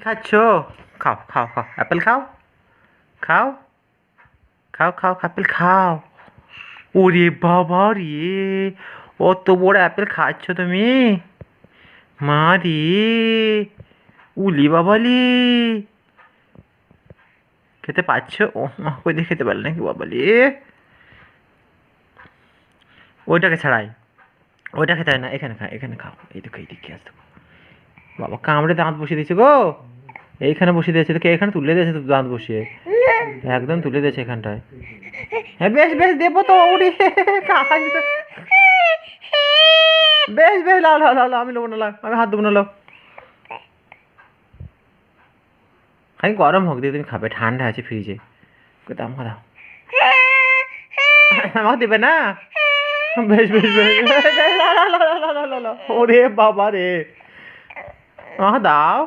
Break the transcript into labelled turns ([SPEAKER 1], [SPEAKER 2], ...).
[SPEAKER 1] খাচ্ছ? খাও খাও খাও, অ্যাপেল খাও, খাও খাও খাও, অ্যাপেল খাও। ওরে বাবা রে, অত বড় অ্যাপেল খাচ্ছ তুমি? মা রে, উলি বাবালি, খেতে পাচ্ছ? ও মা, কই দিয়ে খেতে পারলে নাকি বাবালি? ওইটাকে ছাড়াই, ওইটা খেতে হয় না, এখানে খা, এখানে খাও, এই দেখো এইদিকে আসো। বাবা কামড়ে দাঁত বসিয়ে দিয়েছে গো, এইখানে বসিয়ে দিয়েছে, তোকে এখানে তুলে দিয়েছে তো দাঁত বসিয়ে, একদম তুলে দিয়েছে এখানটায়। হ্যাঁ বেশ বেশ, দেবো তো, উড়ি বেশ বেশ, লাও লাও লাও লাও, আমি নেবো না, লাও, আমি হাত দেবো না, লাও। খালি গরম হোক দিয়ে তুমি খাবে, ঠান্ডা আছে ফ্রিজে, কোথাও আমাকে দাও। আমাকে দেবে না? বেশ বেশ বেশ, লাও, লাও, লাও, লাও, লাও, লাও, লাও। ওরে বাবা রে, আমাকে দাও।